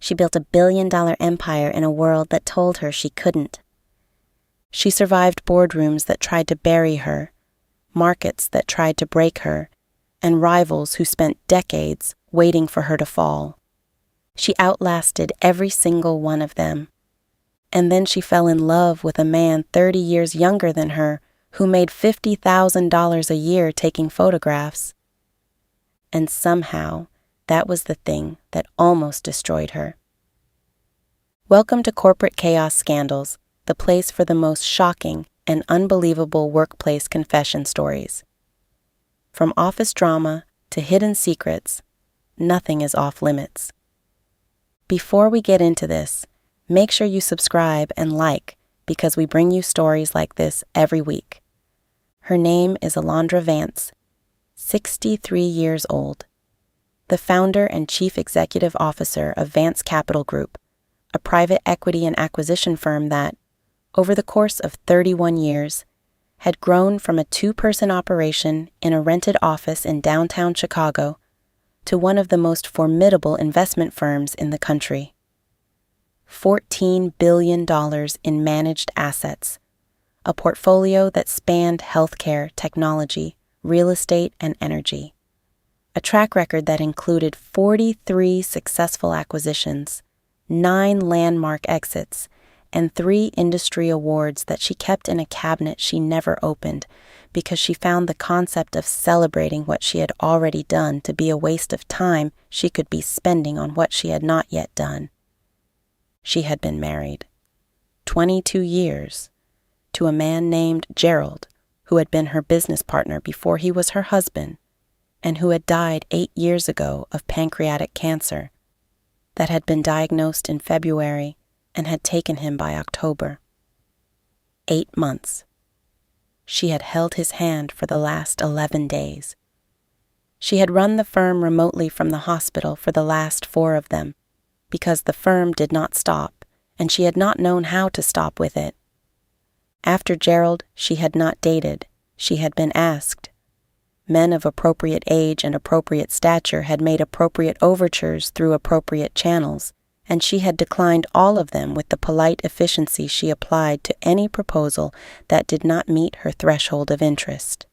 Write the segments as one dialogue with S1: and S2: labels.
S1: She built a billion-dollar empire in a world that told her she couldn't. She survived boardrooms that tried to bury her, markets that tried to break her, and rivals who spent decades waiting for her to fall. She outlasted every single one of them. And then she fell in love with a man 30 years younger than her who made $50,000 a year taking photographs. And somehow, that was the thing that almost destroyed her. Welcome to Corporate Chaos Scandals, the place for the most shocking and unbelievable workplace confession stories. From office drama to hidden secrets, nothing is off limits. Before we get into this, make sure you subscribe and like because we bring you stories like this every week. Her name is Alandre Vance, 63 years old, the founder and chief executive officer of Vance Capital Group, a private equity and acquisition firm that, over the course of 31 years, had grown from a two-person operation in a rented office in downtown Chicago to one of the most formidable investment firms in the country. $14 billion in managed assets, a portfolio that spanned healthcare, technology, real estate, and energy. A track record that included 43 successful acquisitions, 9 landmark exits, and 3 industry awards that she kept in a cabinet she never opened because she found the concept of celebrating what she had already done to be a waste of time she could be spending on what she had not yet done. She had been married 22 years to a man named Gerald, who had been her business partner before he was her husband, and who had died 8 years ago of pancreatic cancer that had been diagnosed in February and had taken him by October. 8 months. She had held his hand for the last 11 days. She had run the firm remotely from the hospital for the last 4 of them, because the firm did not stop, and she had not known how to stop with it. After Gerald, she had not dated. She had been asked. Men of appropriate age and appropriate stature had made appropriate overtures through appropriate channels, and she had declined all of them with the polite efficiency she applied to any proposal that did not meet her threshold of interest.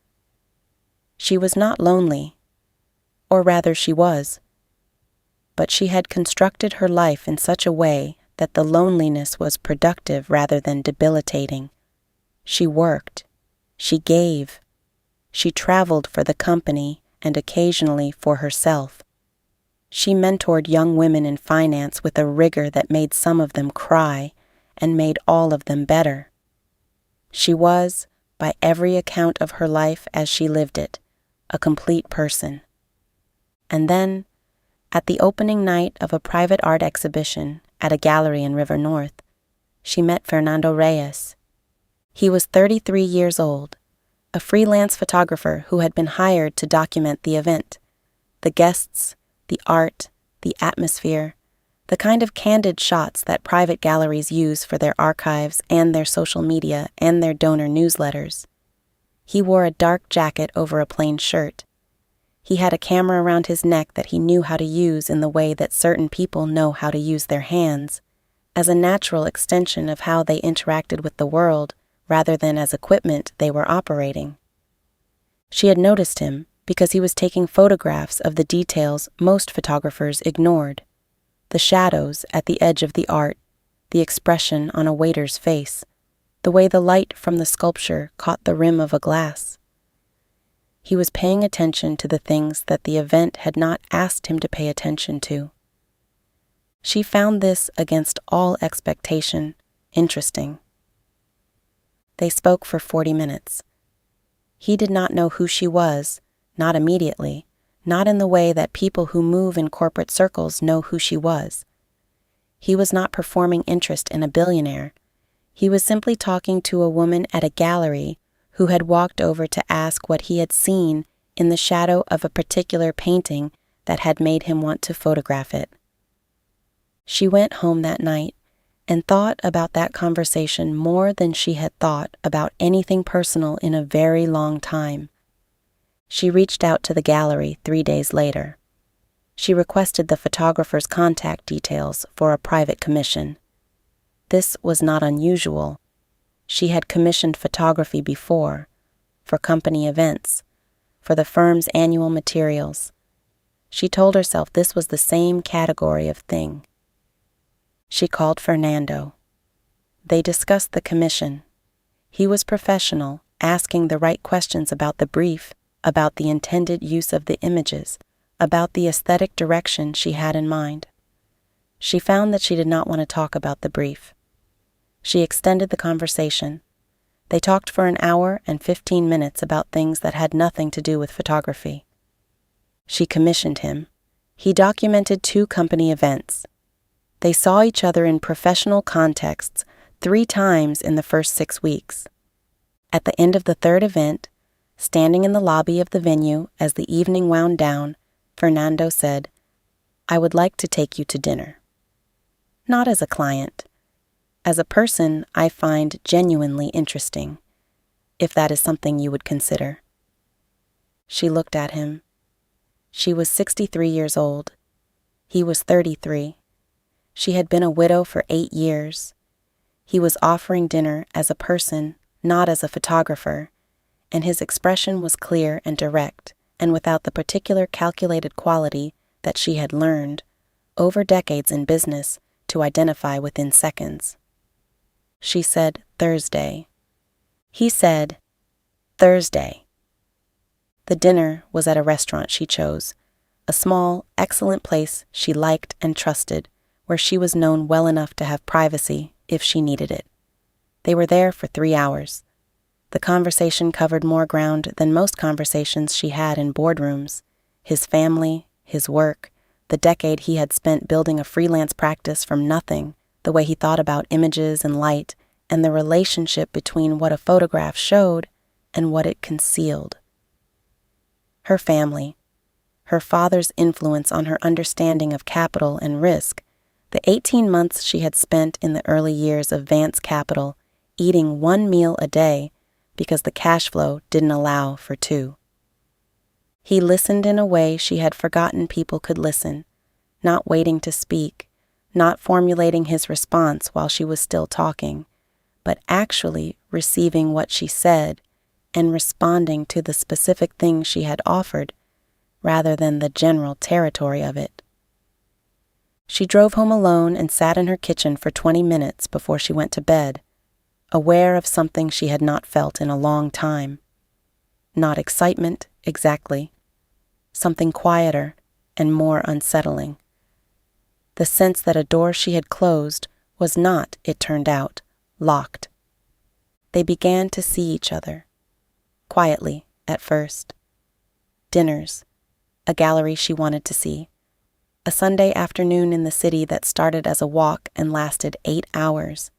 S1: She was not lonely, or rather she was, but she had constructed her life in such a way that the loneliness was productive rather than debilitating. She worked, she gave, she traveled for the company and occasionally for herself. She mentored young women in finance with a rigor that made some of them cry and made all of them better. She was, by every account of her life as she lived it, a complete person. And then, at the opening night of a private art exhibition at a gallery in River North, she met Fernando Reyes. He was 33 years old, a freelance photographer who had been hired to document the event, the guests, the art, the atmosphere, the kind of candid shots that private galleries use for their archives and their social media and their donor newsletters. He wore a dark jacket over a plain shirt. He had a camera around his neck that he knew how to use in the way that certain people know how to use their hands, as a natural extension of how they interacted with the world rather than as equipment they were operating. She had noticed him because he was taking photographs of the details most photographers ignored, the shadows at the edge of the art, the expression on a waiter's face, the way the light from the sculpture caught the rim of a glass. He was paying attention to the things that the event had not asked him to pay attention to. She found this, against all expectation, interesting. They spoke for 40 minutes. He did not know who she was, not immediately, not in the way that people who move in corporate circles know who she was. He was not performing interest in a billionaire. He was simply talking to a woman at a gallery who had walked over to ask what he had seen in the shadow of a particular painting that had made him want to photograph it. She went home that night and thought about that conversation more than she had thought about anything personal in a very long time. She reached out to the gallery 3 days later. She requested the photographer's contact details for a private commission. This was not unusual. She had commissioned photography before, for company events, for the firm's annual materials. She told herself this was the same category of thing. She called Fernando. They discussed the commission. He was professional, asking the right questions about the brief, about the intended use of the images, about the aesthetic direction she had in mind. She found that she did not want to talk about the brief. She extended the conversation. They talked for an hour and 15 minutes about things that had nothing to do with photography. She commissioned him. He documented 2 company events. They saw each other in professional contexts 3 times in the first 6 weeks. At the end of the 3rd event, standing in the lobby of the venue as the evening wound down, Fernando said, "I would like to take you to dinner. Not as a client. As a person I find genuinely interesting, if that is something you would consider." She looked at him. She was 63 years old. He was 33. She had been a widow for 8 years. He was offering dinner as a person, not as a photographer, and his expression was clear and direct, and without the particular calculated quality that she had learned, over decades in business, to identify within seconds. She said, "Thursday." He said, "Thursday." The dinner was at a restaurant she chose, a small, excellent place she liked and trusted, where she was known well enough to have privacy if she needed it. They were there for 3 hours. The conversation covered more ground than most conversations she had in boardrooms: his family, his work, the decade he had spent building a freelance practice from nothing, the way he thought about images and light, and the relationship between what a photograph showed and what it concealed. Her family, her father's influence on her understanding of capital and risk, the 18 months she had spent in the early years of Vance Capital, eating 1 meal a day because the cash flow didn't allow for 2. He listened in a way she had forgotten people could listen, not waiting to speak, not formulating his response while she was still talking, but actually receiving what she said and responding to the specific thing she had offered, rather than the general territory of it. She drove home alone and sat in her kitchen for 20 minutes before she went to bed, aware of something she had not felt in a long time. Not excitement, exactly. Something quieter and more unsettling. The sense that a door she had closed was not, it turned out, locked. They began to see each other. Quietly, at first. Dinners. A gallery she wanted to see. A Sunday afternoon in the city that started as a walk and lasted 8 hours.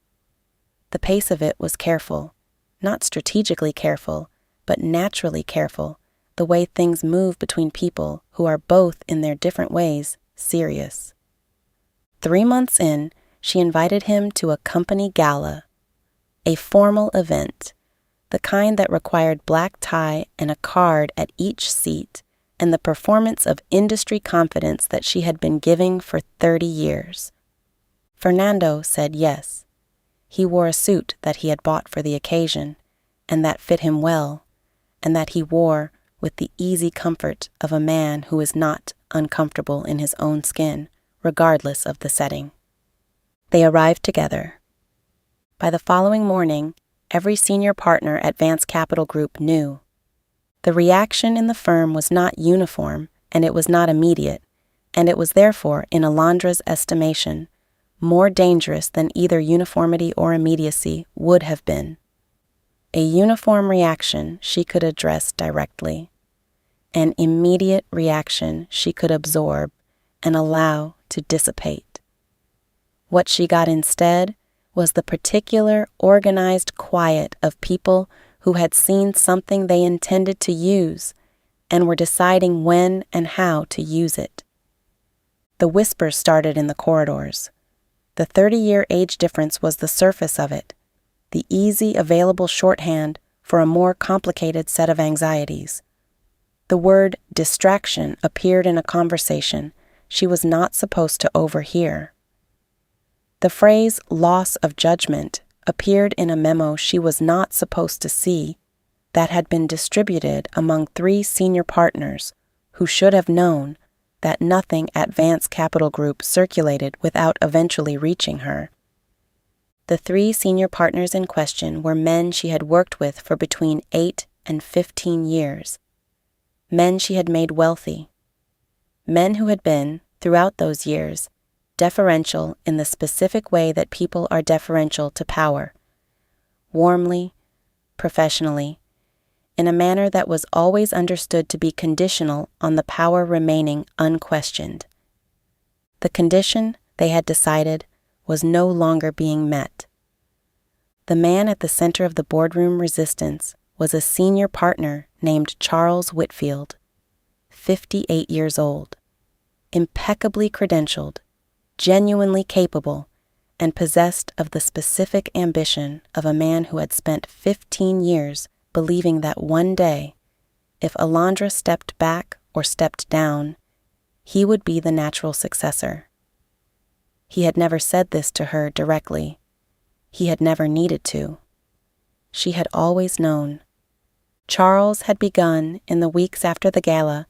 S1: The pace of it was careful, not strategically careful, but naturally careful, the way things move between people who are both, in their different ways, serious. 3 months in, she invited him to a company gala, a formal event, the kind that required black tie and a card at each seat, and the performance of industry confidence that she had been giving for 30 years. Fernando said yes. He wore a suit that he had bought for the occasion, and that fit him well, and that he wore with the easy comfort of a man who is not uncomfortable in his own skin, regardless of the setting. They arrived together. By the following morning, every senior partner at Vance Capital Group knew. The reaction in the firm was not uniform, and it was not immediate, and it was therefore, in Alandre's estimation, more dangerous than either uniformity or immediacy would have been. A uniform reaction she could address directly. An immediate reaction she could absorb and allow to dissipate. What she got instead was the particular organized quiet of people who had seen something they intended to use and were deciding when and how to use it. The whispers started in the corridors. The 30-year age difference was the surface of it, the easy available shorthand for a more complicated set of anxieties. The word distraction appeared in a conversation she was not supposed to overhear. The phrase loss of judgment appeared in a memo she was not supposed to see that had been distributed among 3 senior partners who should have known that nothing at Vance Capital Group circulated without eventually reaching her. The 3 senior partners in question were men she had worked with for between 8 and 15 years, men she had made wealthy, men who had been, throughout those years, deferential in the specific way that people are deferential to power, warmly, professionally, in a manner that was always understood to be conditional on the power remaining unquestioned. The condition, they had decided, was no longer being met. The man at the center of the boardroom resistance was a senior partner named Charles Whitfield, 58 years old, impeccably credentialed, genuinely capable, and possessed of the specific ambition of a man who had spent 15 years believing that one day, if Alandre stepped back or stepped down, he would be the natural successor. He had never said this to her directly. He had never needed to. She had always known. Charles had begun, in the weeks after the gala,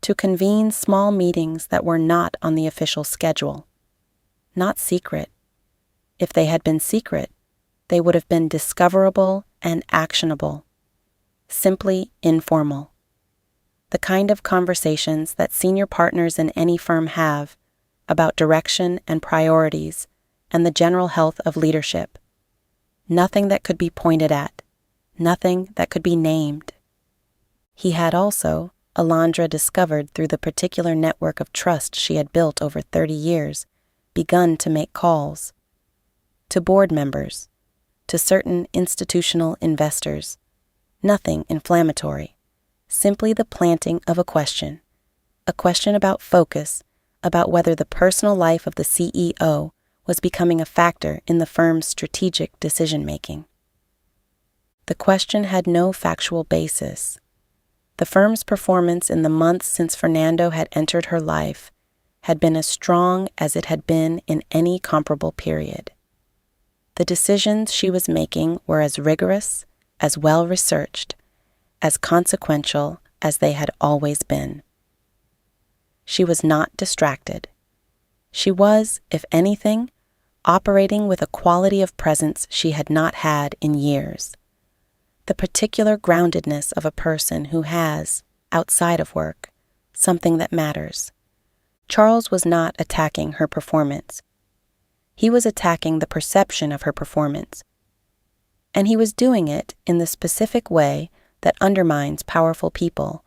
S1: to convene small meetings that were not on the official schedule. Not secret. If they had been secret, they would have been discoverable and actionable. Simply informal. The kind of conversations that senior partners in any firm have about direction and priorities and the general health of leadership. Nothing that could be pointed at, nothing that could be named. He had also, Alandre discovered through the particular network of trust she had built over 30 years, begun to make calls. To board members, to certain institutional investors. Nothing inflammatory, simply the planting of a question about focus, about whether the personal life of the CEO was becoming a factor in the firm's strategic decision-making. The question had no factual basis. The firm's performance in the months since Fernando had entered her life had been as strong as it had been in any comparable period. The decisions she was making were as rigorous, as well-researched, as consequential as they had always been. She was not distracted. She was, if anything, operating with a quality of presence she had not had in years. The particular groundedness of a person who has, outside of work, something that matters. Charles was not attacking her performance. He was attacking the perception of her performance. And he was doing it in the specific way that undermines powerful people,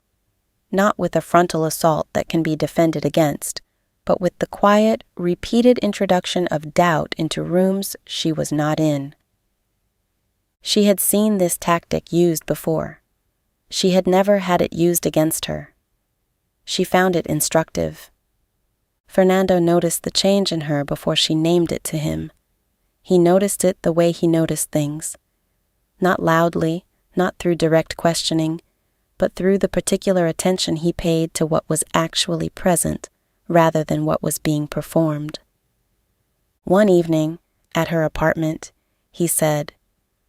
S1: not with a frontal assault that can be defended against, but with the quiet, repeated introduction of doubt into rooms she was not in. She had seen this tactic used before. She had never had it used against her. She found it instructive. Fernando noticed the change in her before she named it to him. He noticed it the way he noticed things. Not loudly, not through direct questioning, but through the particular attention he paid to what was actually present rather than what was being performed. One evening, at her apartment, he said,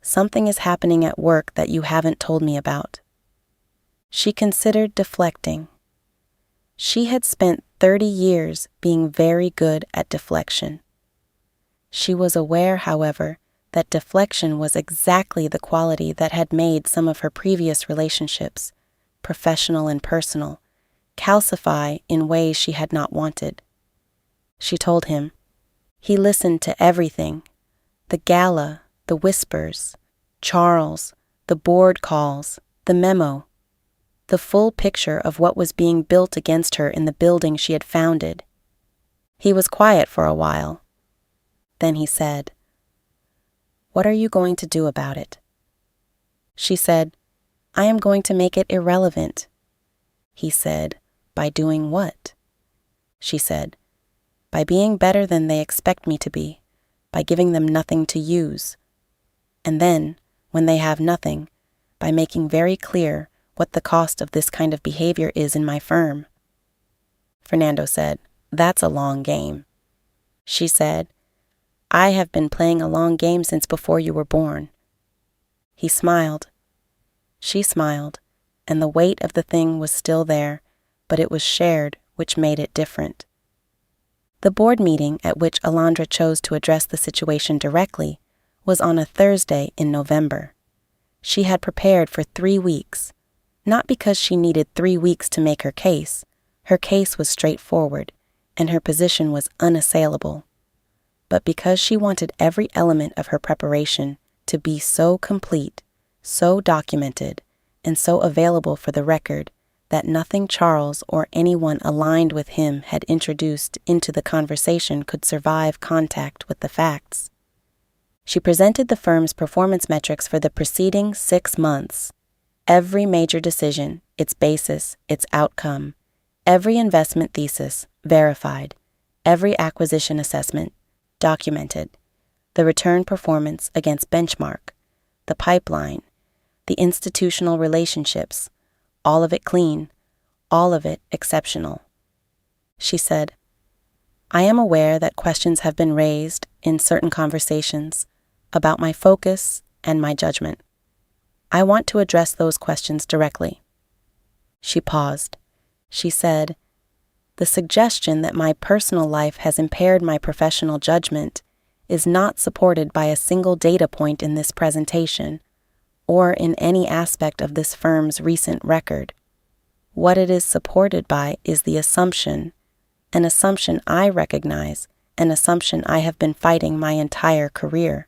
S1: "Something is happening at work that you haven't told me about." She considered deflecting. She had spent 30 years being very good at deflection. She was aware, however, that deflection was exactly the quality that had made some of her previous relationships, professional and personal, calcify in ways she had not wanted. She told him. He listened to everything, the gala, the whispers, Charles, the board calls, the memo, the full picture of what was being built against her in the building she had founded. He was quiet for a while. Then he said, "What are you going to do about it?" She said, "I am going to make it irrelevant." He said, "By doing what?" She said, "By being better than they expect me to be, by giving them nothing to use. And then, when they have nothing, by making very clear what the cost of this kind of behavior is in my firm." Fernando said, That's a long game. She said, I have been playing a long game since before you were born. He smiled. She smiled, and the weight of the thing was still there, but it was shared, which made it different. The board meeting at which Alandre chose to address the situation directly was on a Thursday in November. She had prepared for 3 weeks, not because she needed 3 weeks to make her case. Her case was straightforward, and her position was unassailable, but because she wanted every element of her preparation to be so complete, so documented, and so available for the record that nothing Charles or anyone aligned with him had introduced into the conversation could survive contact with the facts. She presented the firm's performance metrics for the preceding 6 months. Every major decision, its basis, its outcome, every investment thesis, verified, every acquisition assessment, documented, the return performance against benchmark, the pipeline, the institutional relationships, all of it clean, all of it exceptional. She said, I am aware that questions have been raised in certain conversations about my focus and my judgment. I want to address those questions directly. She paused. She said, the suggestion that my personal life has impaired my professional judgment is not supported by a single data point in this presentation or in any aspect of this firm's recent record. What it is supported by is the assumption, an assumption I recognize, an assumption I have been fighting my entire career,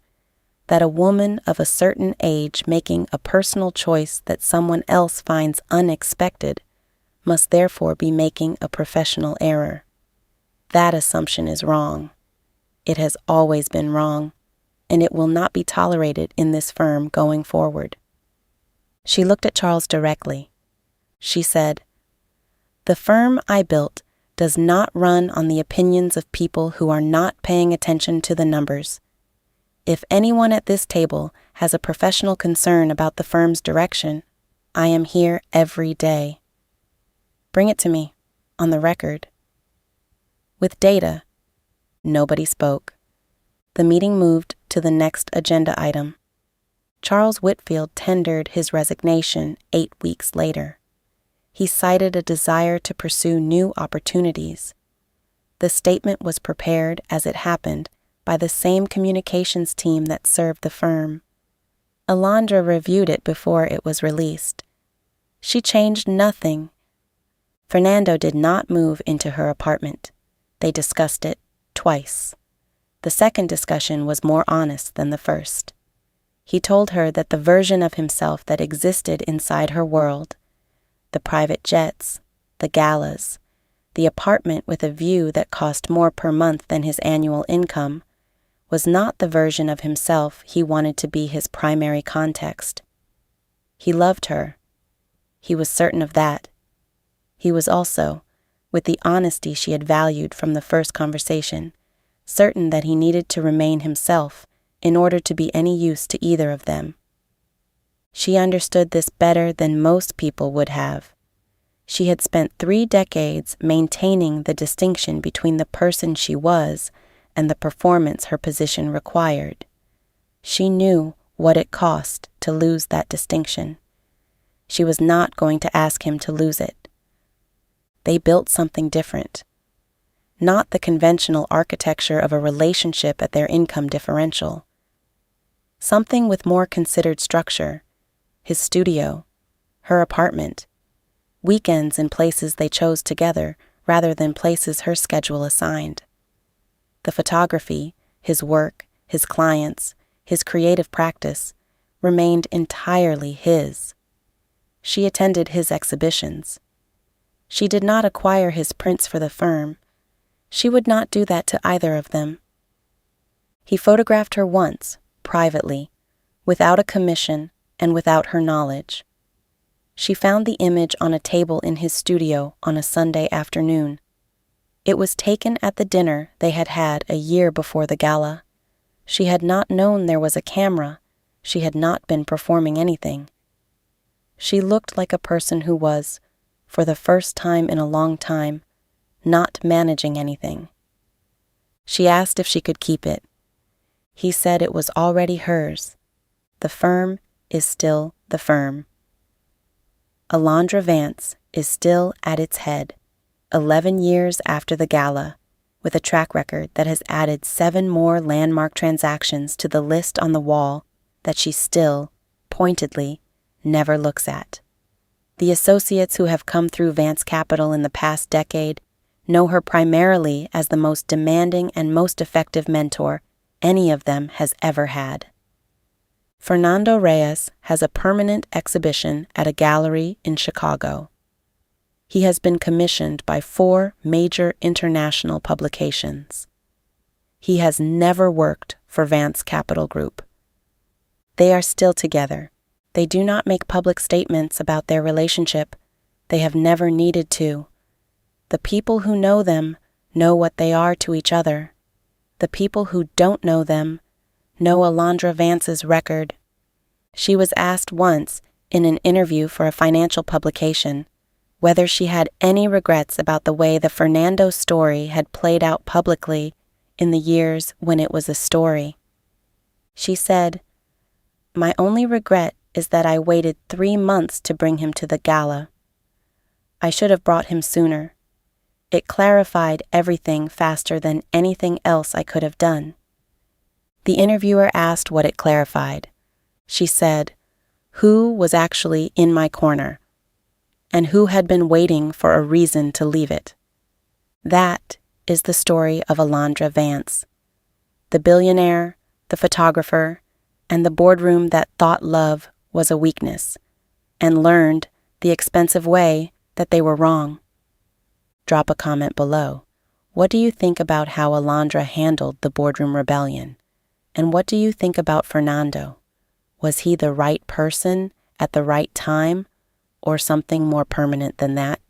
S1: that a woman of a certain age making a personal choice that someone else finds unexpected must therefore be making a professional error. That assumption is wrong. It has always been wrong, and it will not be tolerated in this firm going forward. She looked at Charles directly. She said, the firm I built does not run on the opinions of people who are not paying attention to the numbers. If anyone at this table has a professional concern about the firm's direction, I am here every day. Bring it to me, on the record. With data, nobody spoke. The meeting moved to the next agenda item. Charles Whitfield tendered his resignation 8 weeks later. He cited a desire to pursue new opportunities. The statement was prepared, as it happened, by the same communications team that served the firm. Alandre reviewed it before it was released. She changed nothing. Fernando did not move into her apartment. They discussed it twice. The second discussion was more honest than the first. He told her that the version of himself that existed inside her world, the private jets, the galas, the apartment with a view that cost more per month than his annual income, was not the version of himself he wanted to be his primary context. He loved her. He was certain of that. He was also, with the honesty she had valued from the first conversation, certain that he needed to remain himself in order to be any use to either of them. She understood this better than most people would have. She had spent 3 decades maintaining the distinction between the person she was and the performance her position required. She knew what it cost to lose that distinction. She was not going to ask him to lose it. They built something different. Not the conventional architecture of a relationship at their income differential. Something with more considered structure. His studio, her apartment, weekends in places they chose together rather than places her schedule assigned. The photography, his work, his clients, his creative practice remained entirely his. She attended his exhibitions. She did not acquire his prints for the firm. She would not do that to either of them. He photographed her once, privately, without a commission and without her knowledge. She found the image on a table in his studio on a Sunday afternoon. It was taken at the dinner they had had a year before the gala. She had not known there was a camera. She had not been performing anything. She looked like a person who was, for the first time in a long time, not managing anything. She asked if she could keep it. He said it was already hers. The firm is still the firm. Alandre Vance is still at its head, 11 years after the gala, with a track record that has added 7 more landmark transactions to the list on the wall that she still, pointedly, never looks at. The associates who have come through Vance Capital in the past decade know her primarily as the most demanding and most effective mentor any of them has ever had. Fernando Reyes has a permanent exhibition at a gallery in Chicago. He has been commissioned by 4 major international publications. He has never worked for Vance Capital Group. They are still together. They do not make public statements about their relationship. They have never needed to. The people who know them know what they are to each other. The people who don't know them know Alandre Vance's record. She was asked once, in an interview for a financial publication, whether she had any regrets about the way the Fernando story had played out publicly in the years when it was a story. She said, "My only regret is that I waited 3 months to bring him to the gala. I should have brought him sooner. It clarified everything faster than anything else I could have done." The interviewer asked what it clarified. She said, "Who was actually in my corner, and who had been waiting for a reason to leave it." That is the story of Alandre Vance, the billionaire, the photographer, and the boardroom that thought love was a weakness, and learned the expensive way that they were wrong. Drop a comment below. What do you think about how Alandre handled the boardroom rebellion? And what do you think about Fernando? Was he the right person at the right time, or something more permanent than that?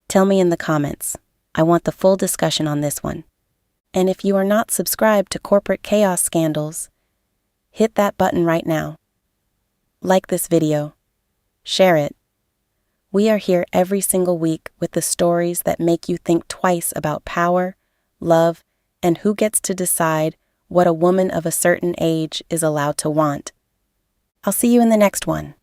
S1: Tell me in the comments. I want the full discussion on this one. And if you are not subscribed to Corporate Chaos Scandals, hit that button right now. Like this video. Share it. We are here every single week with the stories that make you think twice about power, love, and who gets to decide what a woman of a certain age is allowed to want. I'll see you in the next one.